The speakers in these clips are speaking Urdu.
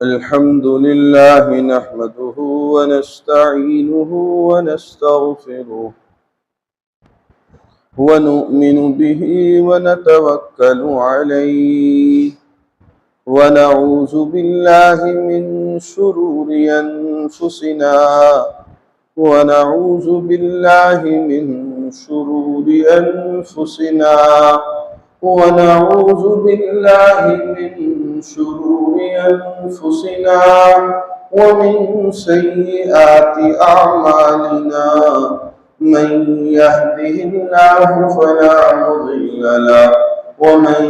الحمد لله نحمده ونستعينه ونستغفره ونؤمن به ونتوكل عليه ونعوذ بالله من شرور أنفسنا ونعوذ بالله من شرور أنفسنا ونعوذ بالله من شرور أنفسنا ومن سيئات أعمالنا من يهده الله فلا مضل له ومن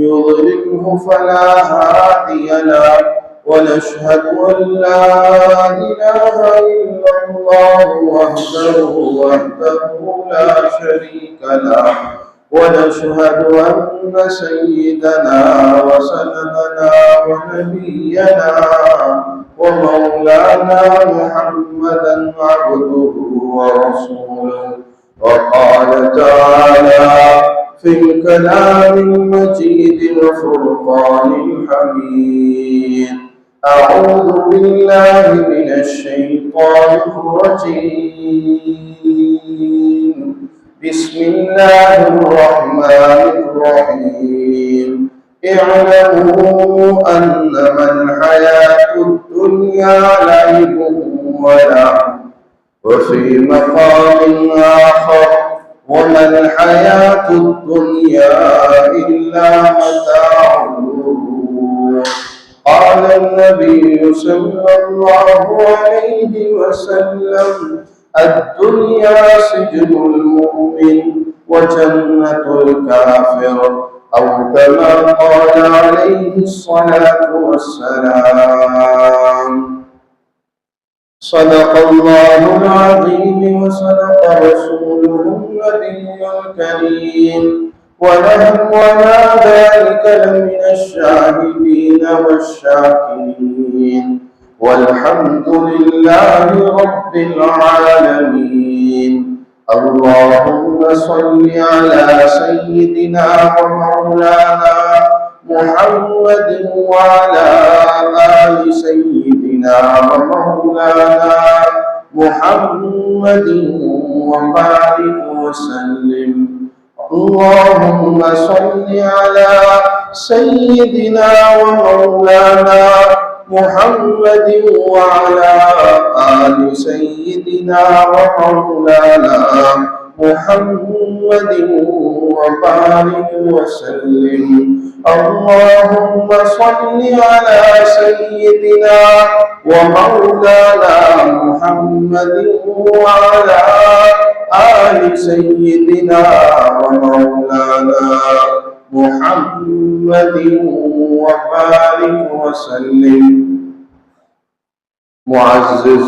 يضلله فلا هادي له ونشهد أن لا إله إلا الله وحده لا شريك له ونشهد أن سيدنا وسندنا ونبينا ومولانا محمدا عبده ورسوله وقال تعالى في الكلام المجيد والفرقان الحميد أعوذ بالله من الشيطان الرجيم بسم الله الرحمن الرحيم اعلموا أنما الحياة الدنيا لعب ولعب وفي مقام آخر وما الحياة الدنيا إلا متاع الغرور قال النبي صلى الله عليه وسلم الدنيا سجن المؤمن وجنة الكافر أو كما قال عليه الصلاة والسلام صدق الله العظيم وصدق رسوله النبي الكريم ونحن على ذلك لمن الشاهدين والشاكرين والحمد لله رب العالمين اللهم صل على سيدنا ومولانا محمد وعلى آل سيدنا ومولانا محمد وبارك وسلم اللهم صل على سيدنا ومولانا محمد وعلى آل سيدنا ومولانا محمد وبارك وسلم اللهم صل على سيدنا ومولانا محمد وعلى آل سيدنا ومولانا محمد وبارك وسلم معزز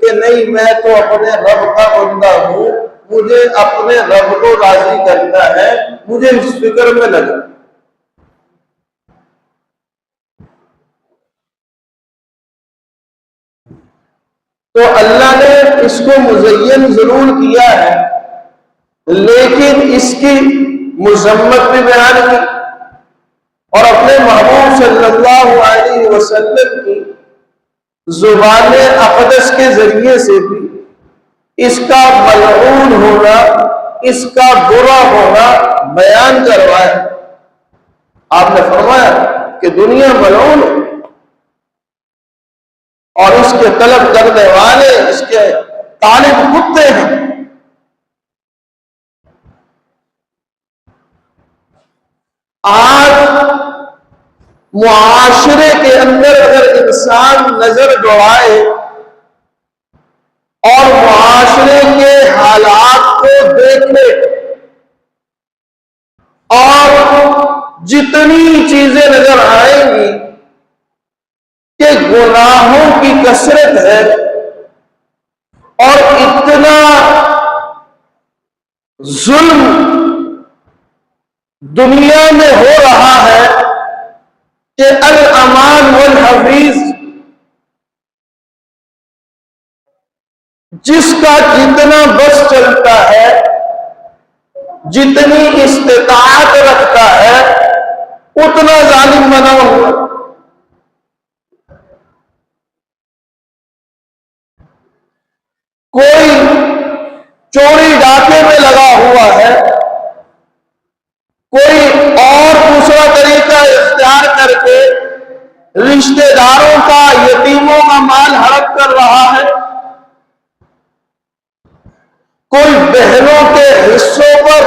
کہ نہیں میں تو اپنے رب کا بندہ ہوں، مجھے اپنے رب کو راضی کرنا ہے، مجھے اس فکر میں لگا۔ تو اللہ نے اس کو مزین ضرور کیا ہے، لیکن اس کی مذمت بھی بیان کی، اور اپنے محبوب صلی اللہ علیہ وسلم کی زبان اقدس کے ذریعے سے بھی اس کا ملعون ہونا، اس کا برا ہونا بیان کروایا۔ آپ نے فرمایا کہ دنیا ملعون ہے، اور اس کے طلب کرنے والے، اس کے طالب کتے ہیں۔ آج معاشرے کے اندر اگر انسان نظر دوڑائے اور معاشرے کے حالات کو دیکھے، اور جتنی چیزیں نظر آئیں گی کہ گناہوں کی کثرت ہے اور اتنا ظلم دنیا میں ہو رہا ہے کہ الامان والحفیظ جس کا جتنا بس چلتا ہے، جتنی استطاعت رکھتا ہے، اتنا ظالم بنا ہوا۔ کوئی چوری ڈاکے میں لگا ہوا ہے، کوئی اور دوسرا طریقہ اختیار کر کے رشتہ داروں کا، یتیموں کا مال ہڑپ کر رہا ہے، کوئی بہنوں کے حصوں پر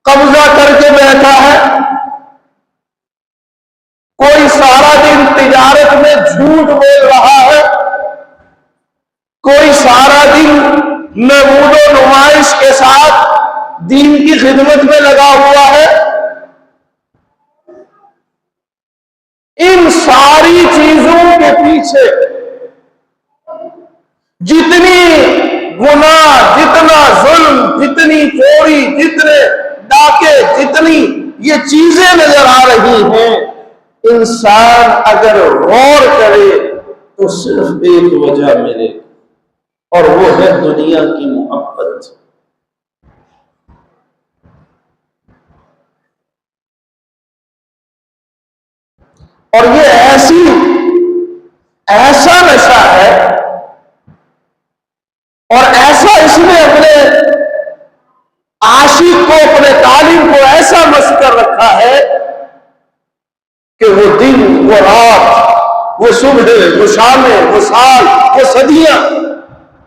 قبضہ کر کے بیٹھا ہے، کوئی سارا دن تجارت میں جھوٹ بول رہا ہے، کوئی سارا دن نمود و نمائش کے ساتھ دین کی خدمت میں لگا ہوا ہے۔ ان ساری چیزوں کے پیچھے جتنی گناہ، جتنا ظلم، جتنی چوری، جتنے ڈاکے، جتنی یہ چیزیں نظر آ رہی ہیں، انسان اگر غور کرے تو صرف ایک وجہ ملے، اور وہ ہے دنیا کی محبت۔ اور یہ ایسا نشہ ہے، اور ایسا اس نے اپنے عاشق کو، اپنے طالب کو ایسا مس کر رکھا ہے کہ وہ دن، وہ رات، وہ صبح، وہ شامیں، وہ سال، وہ صدیاں،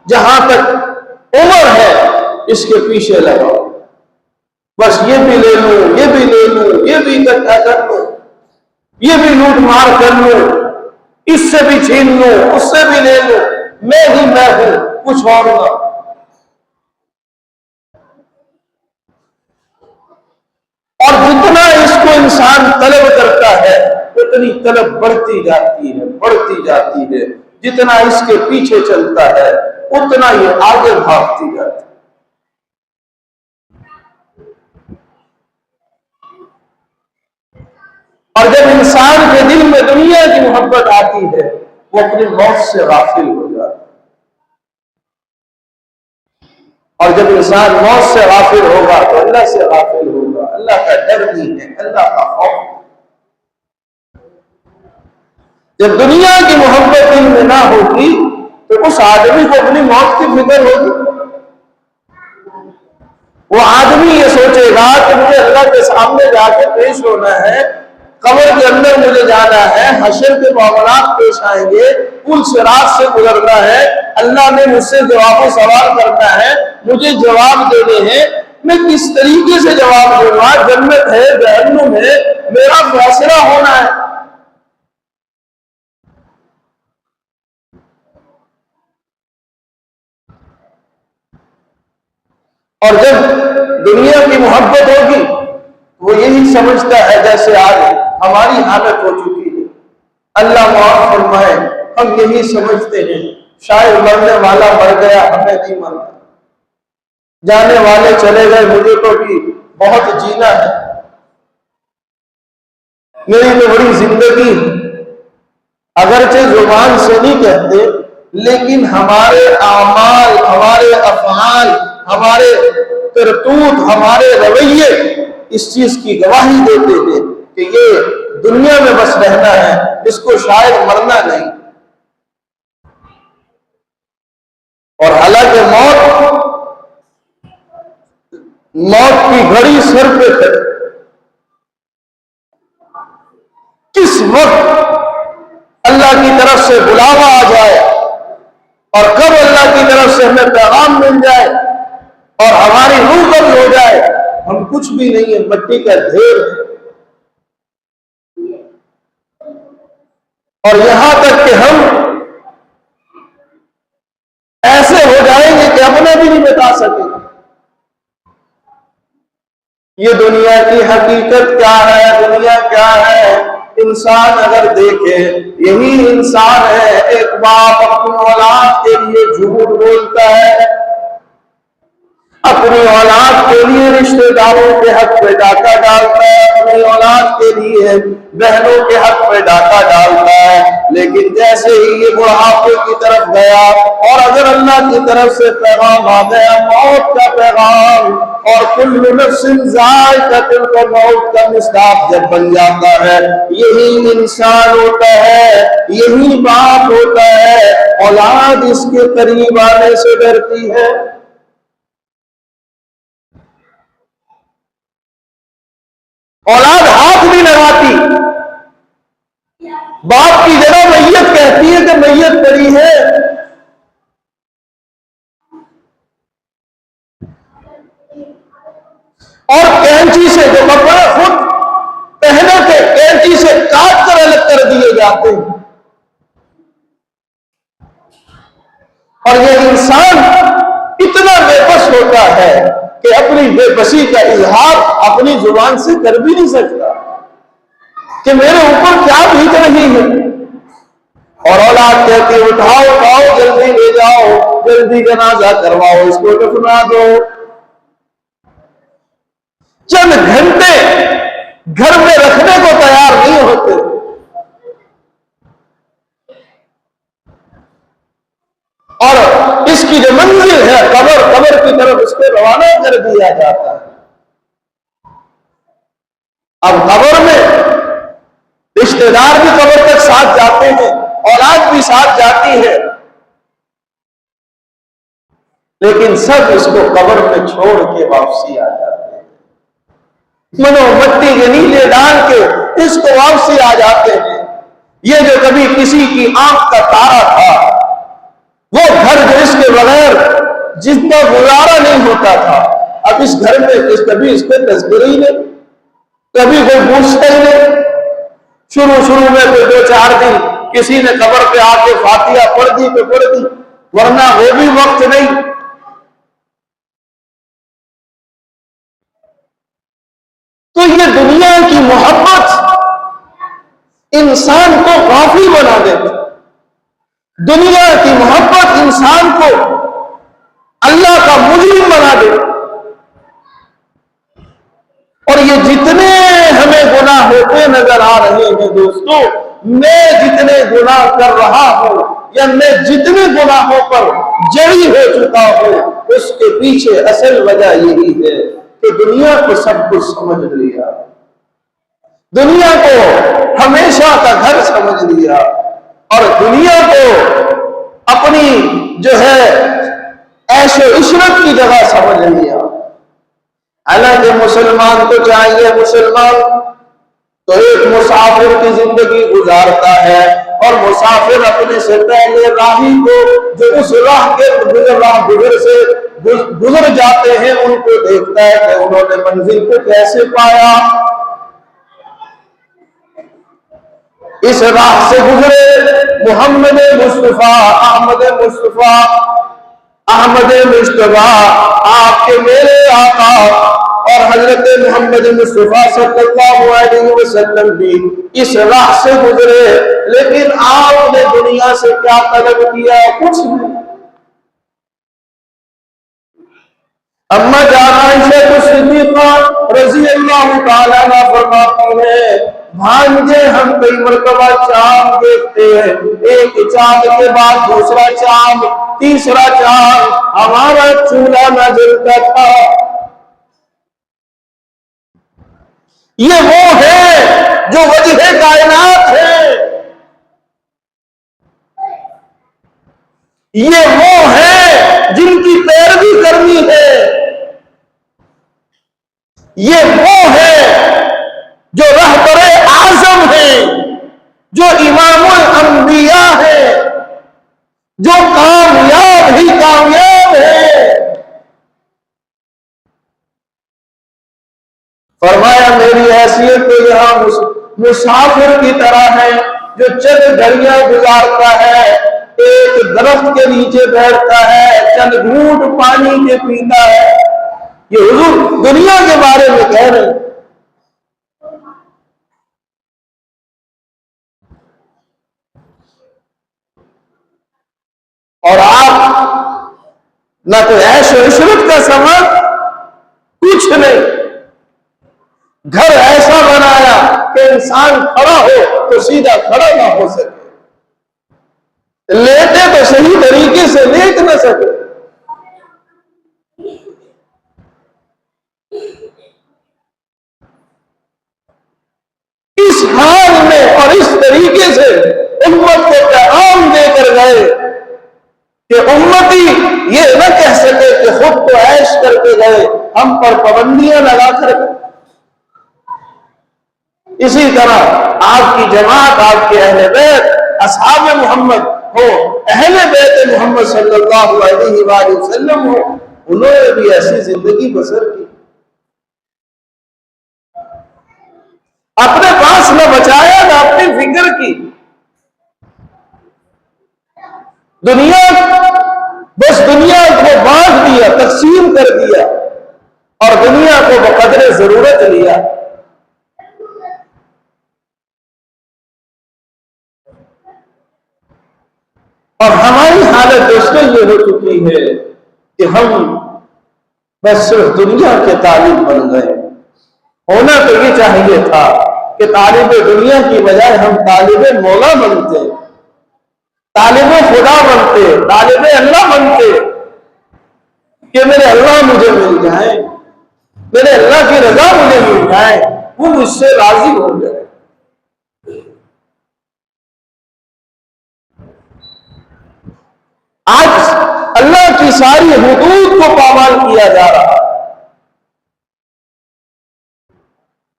جہاں تک عمر ہے اس کے پیچھے لگا، بس یہ بھی لے لوں، یہ بھی لے لوں، یہ بھی اکٹھا کر لوں، یہ بھی لوٹ مار کر لوں، اس سے بھی چھین لوں، اس سے بھی لے لوں، میں ہی میں ہوں، کچھ اور نہ۔ اور جتنا اس کو انسان طلب کرتا ہے اتنی طلب بڑھتی جاتی ہے، بڑھتی جاتی ہے، جتنا اس کے پیچھے چلتا ہے اتنا یہ آگے بھاگتی جاتی ہے۔ اور جب انسان کے دل میں دنیا کی محبت آتی ہے وہ اپنی موت سے غافل ہو جاتا ہے، اور جب انسان موت سے غافل ہوگا تو اللہ سے غافل ہوگا، اللہ کا ڈر نہیں ہے، اللہ کا خوف۔ جب دنیا کی محبت دل میں نہ ہوگی تو اس آدمی کو اپنی موت کی فکر ہوگی۔ وہ آدمی یہ سوچے گا کہ مجھے اللہ کے سامنے جا کے پیش ہونا ہے، قبر کے اندر مجھے جانا ہے، حشر کے معاملات پیش آئیں گے، پل صراط سے گزرنا ہے، اللہ نے مجھ سے جواب و سوال کرنا ہے، مجھے جواب دینے ہیں، میں کس طریقے سے جواب دوں گا، جنت ہے، جہنم ہے، میرا فیصلہ ہونا ہے۔ اور جب دنیا کی محبت ہوگی وہ یہی سمجھتا ہے جیسے آج ہماری حالت ہو چکی ہے، اللہ معاف فرمائے، ہم یہی سمجھتے ہیں شاید مرنے والا مر گیا، ہمیں نہیں مرنا، جانے والے چلے گئے، مجھے تو بھی بہت جینا ہے، میری تو بڑی زندگی، اگرچہ زبان سے نہیں کہتے لیکن ہمارے اعمال، ہمارے افعال، ہمارے کرتوت، ہمارے رویے اس چیز کی گواہی دیتے ہیں کہ یہ دنیا میں بس رہنا ہے، اس کو شاید مرنا نہیں۔ اور حالانکہ موت کی گھڑی سر پہ ہے، کس وقت اللہ کی طرف سے بلاوا آ جائے اور کب اللہ کی طرف سے ہمیں پیغام مل جائے اور ہماری روح قبض ہو جائے، ہم کچھ بھی نہیں ہے، مٹی کا ڈھیر ہے۔ اور یہاں تک کہ ہم ایسے ہو جائیں گے کہ اپنے بھی نہیں بتا سکیں۔ یہ دنیا کی حقیقت کیا ہے، دنیا کیا ہے؟ انسان اگر دیکھے، یہی انسان ہے، ایک باپ اپنی اولاد کے لیے جھوٹ بولتا ہے، اپنی اولاد کے لیے رشتہ داروں کے حق پہ ڈاکہ ڈالتا ہے، اپنی اولاد کے لیے بہنوں کے حق پہ ڈاکہ ڈالتا ہے، لیکن جیسے ہی یہ بڑھاپے کی طرف گیا اور اگر اللہ کی طرف سے پیغام آ گیا، موت کا پیغام، اور کل نفس ذائقۃ الموت کا مصداق جب بن جاتا ہے، یہی انسان ہوتا ہے، یہی باپ ہوتا ہے، اولاد اس کے قریب آنے سے ڈرتی ہے۔ اولاد ہاتھ نہیں لگاتی، باپ کی جگہ میت کہتی ہے کہ میت پڑی ہے۔ اور کینچی سے جو کپڑے خود پہنے تھے، کینچی سے کاٹ کر الگ کر دیے جاتے ہیں۔ اور یہ انسان اتنا بے بس ہوتا ہے کہ اپنی بے بسی کا اظہار اپنی زبان سے کر بھی نہیں سکتا کہ میرے اوپر کیا بیت رہی ہے۔ اور اولاد کہتی ہے اٹھاؤ اٹھاؤ، جلدی لے جاؤ، جلدی جنازہ کرواؤ، اس کو دفنا دو۔ چند گھنٹے گھر میں رکھنے کو تیار نہیں ہوتے۔ اور اس کی جو منزل ہے قبر کی طرف اس کو روانہ کر دیا جاتا ہے۔ اب قبر میں رشتہ دار بھی قبر تک ساتھ جاتے ہیں، اولاد بھی ساتھ جاتی ہے، لیکن سب اس کو قبر میں چھوڑ کے واپسی آ جاتے ہیں، منو مٹی کے نیچے ڈال کے اس کو واپسی آ جاتے ہیں۔ یہ جو کبھی کسی کی آنکھ کا تارا تھا، وہ گھر جو اس کے بغیر جس کا گزارا نہیں ہوتا تھا، اب اس گھر میں کبھی اس پہ تذکرہ ہی نہیں، کبھی کوئی پوچھتا ہی نہیں۔ شروع میں کوئی 2-4 دن کسی نے قبر پہ آ کے فاتحہ پڑھ دی تو پڑھ دی، ورنہ وہ بھی وقت نہیں۔ تو یہ دنیا کی محبت انسان کو غافل بنا دیتی، دنیا کی محبت انسان کو اللہ کا مجرم بنا دیتی۔ اور یہ جتنے ہمیں گناہ ہوتے نظر آ رہے ہیں دوستو، میں جتنے گناہ کر رہا ہوں یا میں جتنے گناہوں پر جڑی ہو چکا ہوں، اس کے پیچھے اصل وجہ یہی ہے کہ دنیا کو سب کچھ سمجھ لیا، دنیا کو ہمیشہ کا گھر سمجھ لیا، اور دنیا کو اپنی جو ہے عیش و عشرت کی جگہ سمجھ لیا۔ حالانکہ مسلمان کو چاہیے، مسلمان تو ایک مسافر کی زندگی گزارتا ہے، اور مسافر اپنے سے پہلے راہی کو جو اس راہ کے گزر سے گزر جاتے ہیں ان کو دیکھتا ہے کہ انہوں نے منزل کو کیسے پایا، اس راہ سے گزرے محمد مصطفیٰ، احمد مصطفیٰ، احمد مصطفیٰ آپ کے میرے آقا اور حضرت محمد مصطفیٰ صلی اللہ علیہ وسلم بھی اس راہ سے گزرے، لیکن آپ نے دنیا سے کیا طلب کیا؟ کچھ نہیں۔ اما جان عائشہ صدیقہ رضی اللہ تعالیٰ عنہ فرماتی ہے، بھانجے ہم کئی مرتبہ چاند دیکھتے ہیں، ایک چاند کے بعد دوسرا چاند، تیسرا چاند، ہمارا چولہا نہ جلتا تھا۔ یہ وہ ہے جو وجہ کائنات ہے، یہ وہ ہے جن کی پیروی کرنی ہے، یہ وہ ہے جو رہبر اعظم ہے، جو امام الانبیاء ہے، جو کامیاب ہی کامیاب ہے۔ فرمایا میری حیثیت تو یہاں مسافر کی طرح ہے جو چند گھڑیاں گزارتا ہے، ایک درخت کے نیچے بیٹھتا ہے، چند گھونٹ پانی کے پیتا ہے۔ یہ حضور دنیا کے بارے میں کہہ رہے ہیں۔ اور آپ نہ تو عیش و عشرت کا سامان، کچھ نہیں، گھر ایسا بنایا کہ انسان کھڑا ہو تو سیدھا کھڑا نہ ہو سکے، لیٹے تو صحیح طریقے سے لیٹ نہ سکے۔ اس حال میں اور اس طریقے سے امت کو پیغام دے کر گئے کہ امتی یہ نہ کہہ سکے کہ خود تو عیش کر کے گئے، ہم پر پابندیاں لگا کر گئے۔ اسی طرح آپ کی جماعت، آپ کے اہل بیت، اصحاب محمد ہو، اہل بیت محمد صلی اللہ علیہ وآلہ وسلم ہو، انہوں نے بھی ایسی زندگی بسر کی، اپنے پاس نہ بچایا نہ اپنی فکر کی، بس دنیا کو بانٹ دیا، تقسیم کر دیا اور دنیا کو بقدر ضرورت لیا۔ اور ہماری حالت دوستوں یہ ہو چکی ہے کہ ہم بس صرف دنیا کے طالب بن گئے۔ ہونا تو یہ چاہیے تھا کہ طالب دنیا کی بجائے ہم طالب مولا بنتے، طالب خدا بنتے، طالب اللہ بنتے، کہ میرے اللہ مجھے مل جائیں، میرے اللہ کی رضا مجھے مل جائے، وہ مجھ سے راضی ہو جائے۔ آج اللہ کی ساری حدود کو پامال کیا جا رہا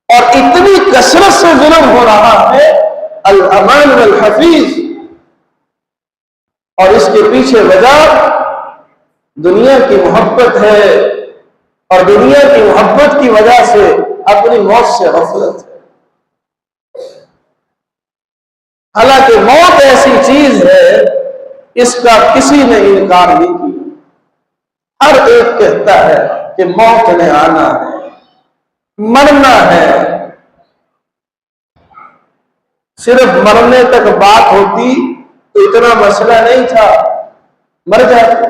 اور اتنی کثرت سے ظلم ہو رہا ہے، الامان والحفیظ، اور اس کے پیچھے وجہ دنیا کی محبت ہے، اور دنیا کی محبت کی وجہ سے اپنی موت سے غفلت ہے۔ حالانکہ موت ایسی چیز ہے اس کا کسی نے انکار نہیں کیا، ہر ایک کہتا ہے کہ موت نے آنا ہے، مرنا ہے۔ صرف مرنے تک بات ہوتی تو اتنا مسئلہ نہیں تھا، مر جاتے۔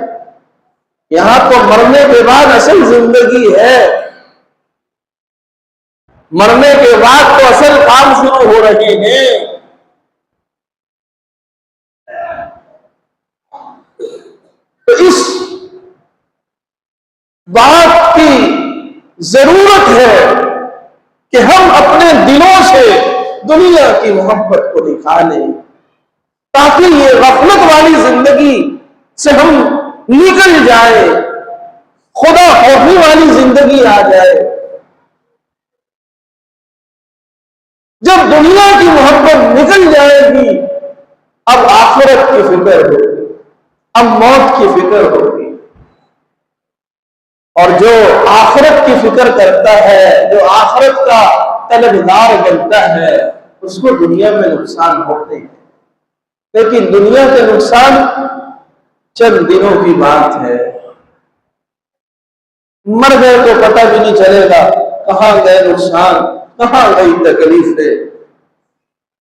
یہاں تو مرنے کے بعد اصل زندگی ہے، مرنے کے بعد تو اصل کام شروع ہو رہے ہیں۔ تو اس بات کی ضرورت ہے کہ ہم اپنے دلوں سے دنیا کی محبت کو نکالیں، تاکہ یہ غفلت والی زندگی سے ہم نکل جائیں، خدا خوفی والی زندگی آ جائے۔ جب دنیا کی محبت نکل جائے گی، اب آخرت کی فکر ہوگی، اب موت کی فکر ہوگی، اور جو آخرت کی فکر کرتا ہے، جو آخرت کا طلبگار بنتا ہے، اس کو دنیا میں نقصان ہوتے ہیں، لیکن دنیا کے نقصان چند دنوں کی بات ہے، مر گئے تو پتہ بھی نہیں چلے گا کہاں گئے نقصان، کہاں گئی تکلیفیں۔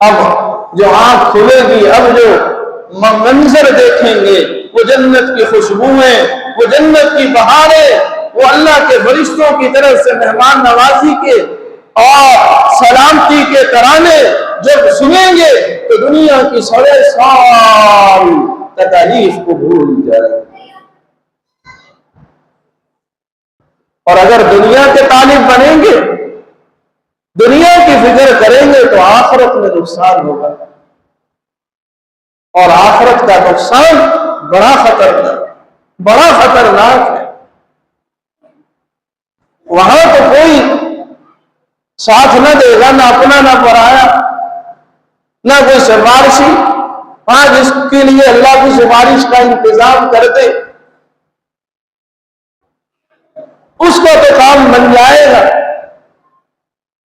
اب جو آنکھ کھلے گی، اب جو منظر دیکھیں گے، وہ جنت کی خوشبوئیں، وہ جنت کی بہاریں، وہ اللہ کے فرشتوں کی طرف سے مہمان نوازی کے اور سلامتی کے ترانے جب سنیں گے تو دنیا کی 100 سال تکالیف کو بھول جائے۔ اور اگر دنیا کے طالب بنیں گے، دنیا کی فکر کریں گے تو آخرت میں نقصان ہوگا، اور آخرت کا نقصان بڑا خطرناک ہے۔ وہاں تو کوئی ساتھ نہ دے گا، نہ اپنا نہ پرایا، نہ کوئی سفارشی۔ ہاں، جس کے لیے اللہ کی سفارش کا انتظام کر دے اس کا تو کام بن جائے گا،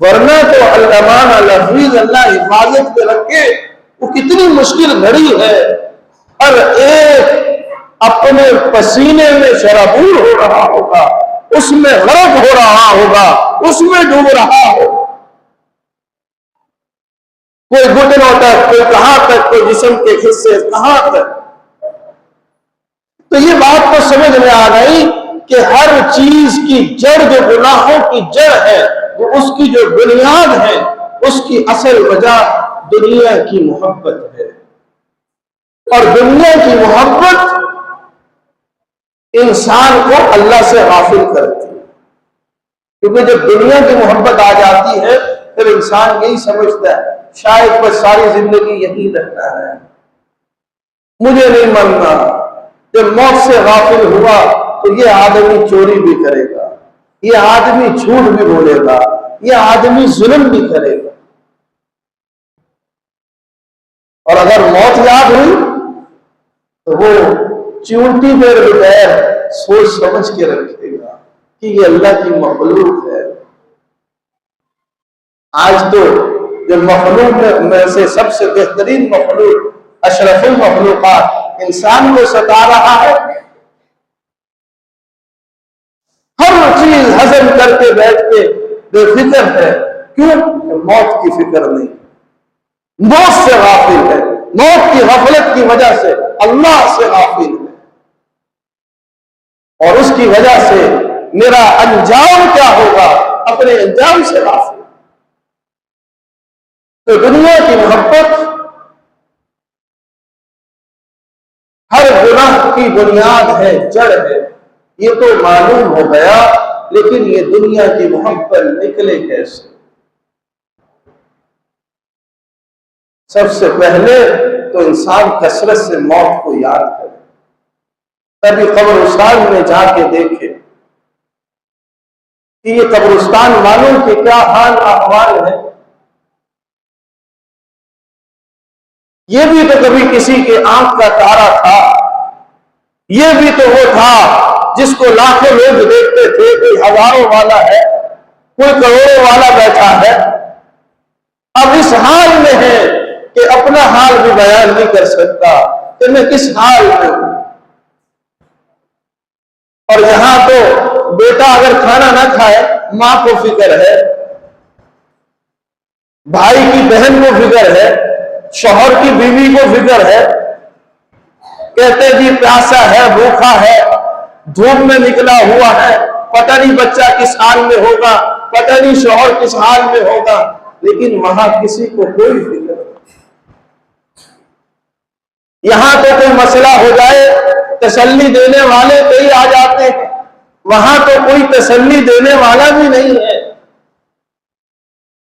ورنہ تو الامان الحفیظ، اللہ حفاظت کے رکھے۔ وہ کتنی مشکل گھڑی ہے، ہر ایک اپنے پسینے میں شرابور ہو رہا ہوگا، اس میں غرق ہو رہا ہوگا، اس میں ڈوب رہا ہوگا، کوئی گھٹنوں تک، کوئی کہاں تک، کوئی جسم کے حصے کہاں تک۔ تو یہ بات تو سمجھ میں آ گئی کہ ہر چیز کی جڑ جو گناہوں کی جڑ ہے، وہ اس کی جو بنیاد ہے، اس کی اصل وجہ دنیا کی محبت ہے۔ اور دنیا کی محبت انسان کو اللہ سے غافل کرتی ہے، کیونکہ جب دنیا کی محبت آ جاتی ہے پھر انسان یہی سمجھتا ہے شاید بس ساری زندگی یہی رہنا ہے، مجھے نہیں مرنا۔ جب موت سے غافل ہوا تو یہ آدمی چوری بھی کرے گا، یہ آدمی جھوٹ بھی بولے گا، یہ آدمی ظلم بھی کرے گا۔ اور اگر موت یاد ہوئی تو وہ چونٹی میں بغیر سوچ سمجھ کے رکھے گا کہ یہ اللہ کی مخلوق ہے۔ آج تو جو مخلوق میں سے سب سے بہترین مخلوق، اشرف المخلوقات، انسان کو ستا رہا ہے۔ ہر چیز ہضم کر کے بیٹھ کے بے فکر ہے، کیوں؟ موت کی فکر نہیں، موت سے غافل ہے، موت کی غفلت کی وجہ سے اللہ سے غافل ہے، اور اس کی وجہ سے میرا انجام کیا ہوگا، اپنے انجام سے غافل۔ تو دنیا کی محبت ہر گناہ کی بنیاد ہے، جڑ ہے، یہ تو معلوم ہو گیا، لیکن یہ دنیا کی محبت نکلے کیسے؟ سب سے پہلے تو انسان کثرت سے موت کو یاد کرے، تبھی قبرستان میں جا کے دیکھے کہ یہ قبرستان والوں کے کیا حال احوال ہے۔ یہ بھی تو کبھی کسی کے آنکھ کا تارا تھا، یہ بھی تو وہ تھا جس کو لاکھوں لوگ دیکھتے تھے، کوئی ہزاروں والا ہے، کوئی کروڑوں والا بیٹھا ہے، اب اس حال میں ہے کہ اپنا حال بھی بیان نہیں کر سکتا کہ میں کس حال میں ہوں۔ اور یہاں تو بیٹا اگر کھانا نہ کھائے ماں کو فکر ہے، بھائی کی بہن کو فکر ہے، شوہر کی بیوی کو فکر ہے، کہتے جی پیاسا ہے، بھوکا ہے، دھوپ میں نکلا ہوا ہے، پتہ نہیں بچہ کس حال میں ہوگا، پتہ نہیں شوہر کس حال میں ہوگا، لیکن وہاں کسی کو کوئی فکر نہیں۔ یہاں تو کوئی مسئلہ ہو جائے تسلی دینے والے کئی آ جاتے ہیں، وہاں تو کوئی تسلی دینے والا بھی نہیں ہے۔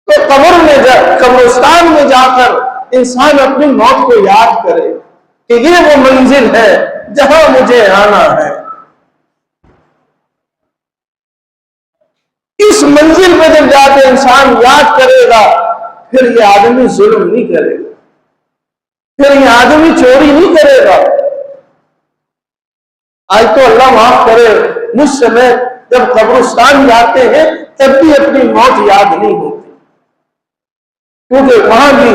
تو قبرستان میں جا کر انسان اپنی موت کو یاد کرے کہ یہ وہ منزل ہے جہاں مجھے آنا ہے۔ اس منزل پہ جب جا کے انسان یاد کرے گا پھر یہ آدمی ظلم نہیں کرے گا، پھر یہ آدمی چوری نہیں کرے گا۔ آج تو اللہ معاف کرے مجھ سے میں جب قبرستان جاتے ہیں تب بھی اپنی موت یاد نہیں ہوتی، کیونکہ وہاں بھی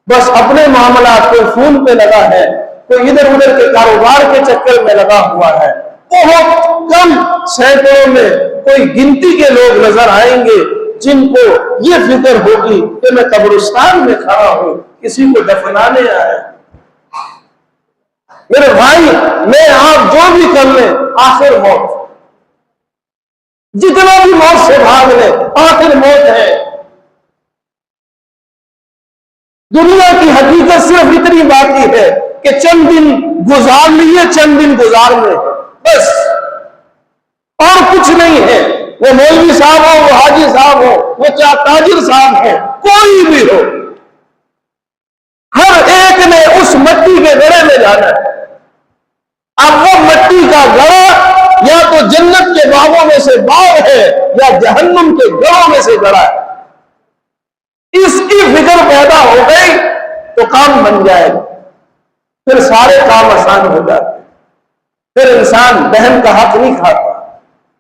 بس اپنے معاملات، کوئی فون پہ لگا ہے، کوئی ادھر ادھر کے کاروبار کے چکر میں لگا ہوا ہے. بہت کم سینکڑوں میں کوئی گنتی کے لوگ نظر آئیں گے جن کو یہ فکر ہوگی کہ میں قبرستان میں کھڑا ہوں، کسی کو دفنانے آیا. میرے بھائی، میں آپ جو بھی کر لیں، آخر موت. جتنا بھی موت سے بھاگ لیں، آخر موت ہے. دنیا کی حقیقت صرف اتنی باقی ہے کہ چند دن گزار لیے، چند دن گزارنے بس، اور کچھ نہیں ہے. وہ مولوی صاحب ہو، وہ حاجی صاحب ہو، وہ چاہے تاجر صاحب ہے، کوئی بھی ہو، ہر ایک نے اس مٹی کے گڑھے میں جانا ہے. اب وہ مٹی کا گڑھا یا تو جنت کے باغوں میں سے باغ ہے یا جہنم کے گڑھوں میں سے گڑھا ہے. اس کی فکر پیدا ہو گئی تو کام بن جائے گا، پھر سارے کام آسان ہو جاتے. پھر انسان بہن کا حق نہیں کھاتا،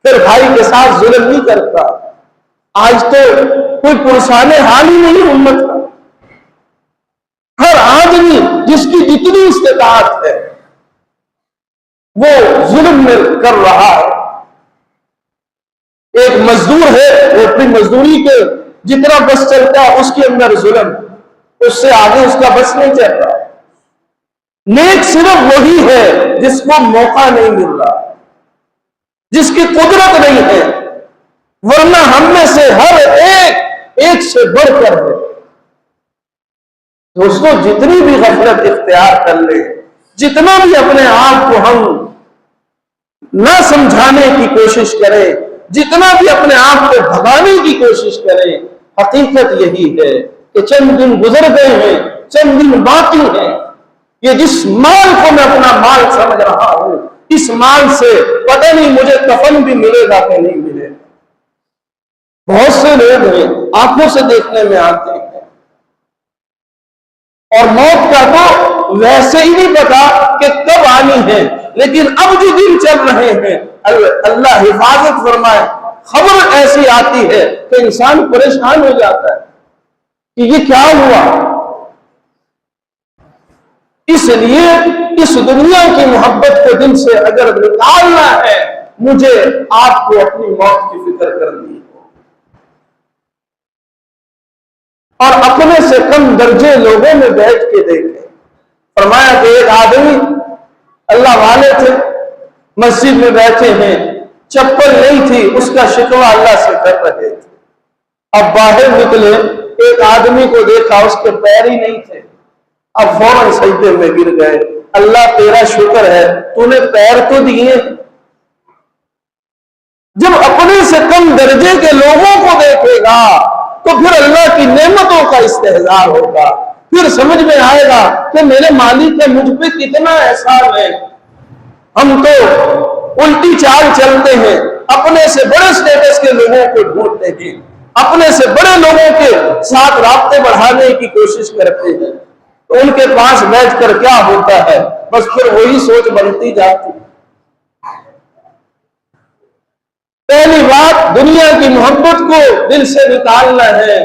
پھر بھائی کے ساتھ ظلم نہیں کرتا. آج تو کوئی پرسانے حال ہی نہیں امت کا. ہر آدمی جس کی جتنی استطاعت ہے وہ ظلم میں کر رہا ہے. ایک مزدور ہے، وہ اپنی مزدوری کے جتنا بس چلتا ہے اس کے اندر ظلم، اس سے آگے اس کا بس نہیں چل رہا. نیک صرف وہی ہے جس کو موقع نہیں مل رہا، جس کی قدرت نہیں ہے، ورنہ ہم میں سے ہر ایک سے بڑھ کر ہے. دوستوں، جتنی بھی غفلت اختیار کر لے، جتنا بھی اپنے آپ کو ہم نہ سمجھانے کی کوشش کریں، جتنا بھی اپنے آپ کو بھگانے کی کوشش کریں، حقیقت یہی ہے کہ چند دن گزر گئے ہیں، چند دن باقی ہیں. یہ جس مال کو میں اپنا مال سمجھ رہا ہوں، اس مال سے پتہ نہیں مجھے کفن بھی ملے گا کہ نہیں ملے گا. بہت سے لوگ ہیں آنکھوں سے دیکھنے میں آتے ہیں، اور موت کا تو ویسے ہی نہیں پتا کہ کب آنی ہے، لیکن اب جو دن چل رہے ہیں اللہ حفاظت فرمائے، خبر ایسی آتی ہے کہ انسان پریشان ہو جاتا ہے کہ یہ کیا ہوا. اس لیے اس دنیا کی محبت کو دل سے اگر نکالنا ہے، مجھے آپ کو اپنی موت کی فکر کرنی ہے، اور اپنے سے کم درجے لوگوں میں بیٹھ کے دیکھیں. فرمایا کہ ایک آدمی اللہ والے تھے، مسجد میں بیٹھے ہیں، چپل نہیں تھی، اس کا شکوہ اللہ سے کر رہے تھے. اب باہر نکلے، ایک آدمی کو دیکھا اس کے پیر ہی نہیں تھے. اب فوراً سجدے میں گر گئے. اللہ تیرا شکر ہے تو نے پیر تو دیے. جب اپنے سے کم درجے کے لوگوں کو دیکھے گا تو پھر اللہ کی نعمتوں کا استحضار ہوگا، پھر سمجھ میں آئے گا کہ میرے مالک کا مجھ پہ کتنا احسان ہے. ہم تو الٹی چال چلتے ہیں، اپنے سے بڑے سٹیٹس کے لوگوں کو ڈھونڈتے ہیں، اپنے سے بڑے لوگوں کے ساتھ رابطے بڑھانے کی کوشش کرتے ہیں. تو ان کے پاس بیٹھ کر کیا ہوتا ہے؟ بس پھر وہی سوچ بنتی جاتی. پہلی بات، دنیا کی محبت کو دل سے نکالنا ہے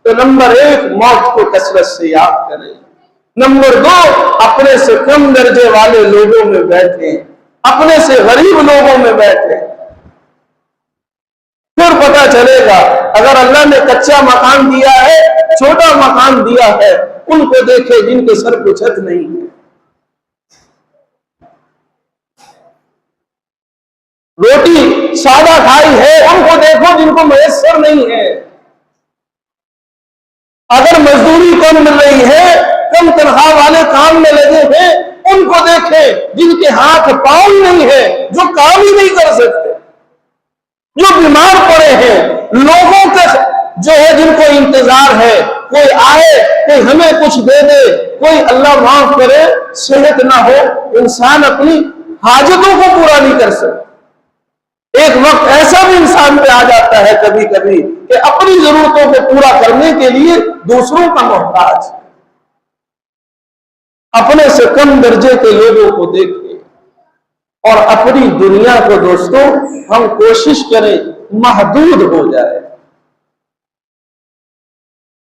تو نمبر 1 موت کو کثرت سے یاد کریں. نمبر 2، اپنے سے کم درجے والے لوگوں میں بیٹھیں، اپنے سے غریب لوگوں میں بیٹھیں. پھر پتا چلے گا اگر اللہ نے کچا مکان دیا ہے، چھوٹا مکان دیا ہے، ان کو دیکھے جن کے سر کو چھت نہیں ہے. روٹی سادہ کھائی ہے، ان کو دیکھو جن کو میسر نہیں ہے. اگر مزدوری کم مل رہی ہے، کم تنخواہ والے کام میں لگے ہیں، ان کو دیکھیں جن کے ہاتھ پاؤں نہیں ہے، جو کام ہی نہیں کر سکتے، جو بیمار پڑے ہیں. لوگوں کے جو ہے جن کو انتظار ہے کوئی آئے، کوئی ہمیں کچھ دے دے، کوئی اللہ معاف کرے صحت نہ ہو، انسان اپنی حاجتوں کو پورا نہیں کر سکتا. ایک وقت ایسا بھی انسان پہ آ جاتا ہے کبھی کبھی کہ اپنی ضرورتوں کو پورا کرنے کے لیے دوسروں کا محتاج. اپنے سے کم درجے کے لوگوں کو دیکھیں اور اپنی دنیا کو دوستوں ہم کوشش کریں محدود ہو جائے.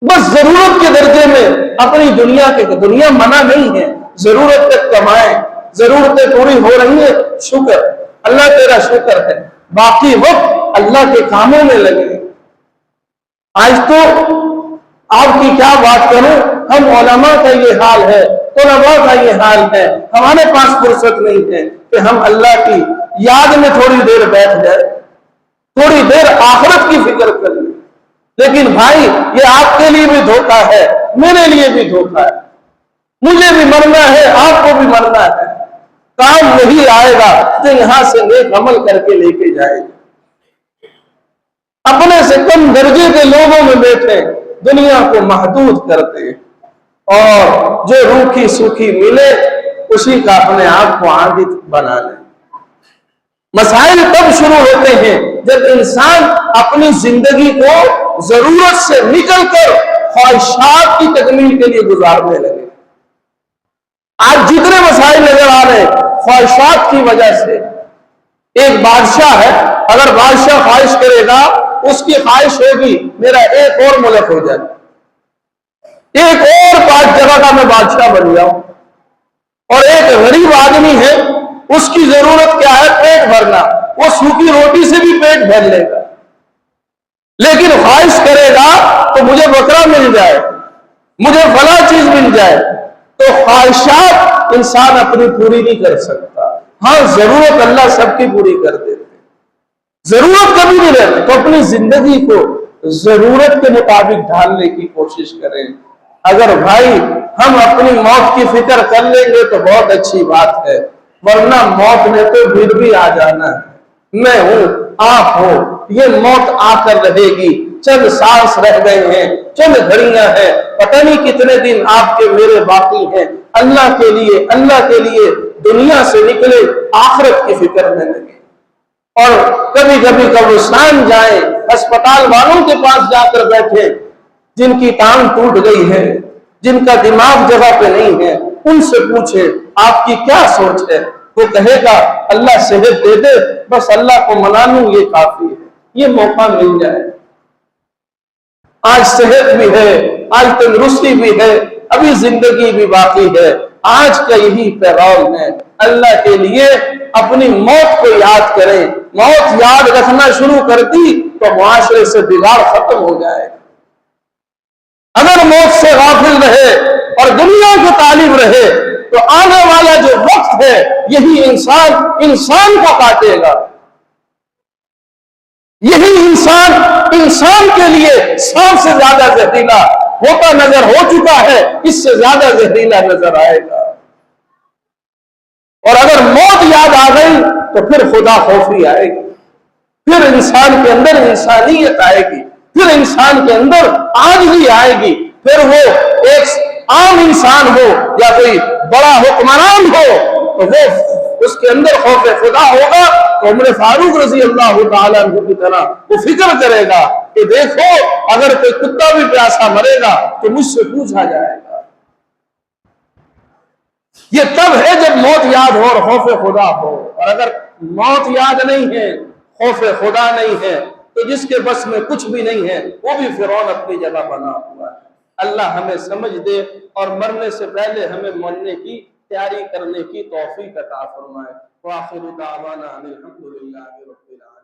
بس ضرورت کے درجے میں اپنی دنیا منع نہیں ہے، ضرورت تک کمائیں، ضرورتیں پوری ہو رہی ہیں، شکر، اللہ تیرا شکر ہے، باقی وقت اللہ کے کاموں میں لگے۔ آج تو آپ کی کیا بات کروں، ہم علماء کا یہ حال ہے، طلباء کا یہ حال ہے، ہمارے پاس فرصت نہیں ہے کہ ہم اللہ کی یاد میں تھوڑی دیر بیٹھ جائے، تھوڑی دیر آخرت کی فکر کر لیں۔ لیکن بھائی یہ آپ کے لیے بھی دھوکہ ہے، میرے لیے بھی دھوکہ ہے، مجھے بھی مرنا ہے، آپ کو بھی مرنا ہے، کام وہی آئے گا جو یہاں سے نیک عمل کر کے لے کے جائے گا۔ اپنے سے کم درجے کے لوگوں میں بیٹھے دنیا کو محدود کرتے اور جو روکھی سوکھی ملے اسی کا اپنے آپ کو عادت بنا لے۔ مسائل تب شروع ہوتے ہیں جب انسان اپنی زندگی کو ضرورت سے نکل کر خواہشات کی تکمیل کے لیے گزارنے لگے۔ آج جتنے مسائل نظر آ رہے خواہشات کی وجہ سے۔ ایک بادشاہ ہے، اگر بادشاہ خواہش کرے گا، اس کی خواہش ہوگی میرا ایک اور ملک ہو جائے، ایک اور پانچ جگہ کا میں بادشاہ بن جاؤں۔ اور ایک غریب آدمی ہے، اس کی ضرورت کیا ہے؟ پیٹ بھرنا، وہ سوکھی روٹی سے بھی پیٹ بھر لے گا، لیکن خواہش کرے گا تو مجھے بکرا مل جائے، مجھے فلاں چیز مل جائے۔ تو خواہشات انسان اپنی پوری نہیں کر سکتا۔ ہاں ضرورت اللہ سب کی پوری کر دیتے، ضرورت کبھی نہیں رہتی، تو اپنی زندگی کو ضرورت کے مطابق ڈھالنے کی کوشش کریں۔ اگر بھائی ہم اپنی موت کی فکر کر لیں گے تو بہت اچھی بات ہے، ورنہ موت نے تو پھر بھی آ جانا ہے۔ میں ہوں، آپ ہو، یہ موت آ کر رہے گی۔ چند سانس رہ گئے ہیں، چند گھڑیاں ہیں، پتہ نہیں کتنے دن آپ کے میرے باقی ہیں۔ اللہ کے لیے دنیا سے نکلے، آخرت کی فکر میں لگے۔ اور کبھی کبھی قبرستان جائیں، ہسپتال والوں کے پاس جا کر بیٹھے، جن کی ٹانگ ٹوٹ گئی ہے، جن کا دماغ جگہ پہ نہیں ہے، ان سے پوچھے آپ کی کیا سوچ ہے؟ وہ کہے گا اللہ صحت دے دے، بس اللہ کو منا لوں یہ کافی ہے۔ یہ موقع مل جائے، آج صحت بھی ہے، آج تندرستی بھی ہے، ابھی زندگی بھی باقی ہے۔ آج کا یہی پیغام ہے، اللہ کے لیے اپنی موت کو یاد کریں۔ موت یاد رکھنا شروع کر دی تو معاشرے سے بگاڑ ختم ہو جائے گا۔ اگر موت سے غافل رہے اور دنیا کو طالب رہے تو آنے والا جو وقت ہے یہی انسان کو کاٹے گا۔ یہی انسان کے لیے سب سے زیادہ زہریلا ہوتا نظر ہو چکا ہے، اس سے زیادہ زہریلا نظر آئے گا۔ اور اگر موت یاد آ گئی تو پھر خدا خوفی آئے گی، پھر انسان کے اندر انسانیت آئے گی، پھر انسان کے اندر عاجزی آئے گی، پھر وہ ایک عام انسان ہو یا کوئی بڑا حکمران ہو تو وہ اس کے اندر خوف خدا ہوگا۔ تو عمر فاروق رضی اللہ تعالیٰ عنہ کی طرح وہ فکر کرے گا کہ دیکھو اگر کوئی کتا بھی پیاسا مرے گا تو مجھ سے پوچھا جائے گا۔ یہ تب ہے جب موت یاد ہو اور خوف خدا ہو۔ اور اگر موت یاد نہیں ہے، خوف خدا نہیں ہے، تو جس کے بس میں کچھ بھی نہیں ہے وہ بھی فرعون اپنی جگہ بنا ہوا ہے۔ اللہ ہمیں سمجھ دے اور مرنے سے پہلے ہمیں مرنے کی تیاری کرنے کی توفیق عطا فرمائے۔ وآخر دعوانا ان الحمد للہ رب العالمین۔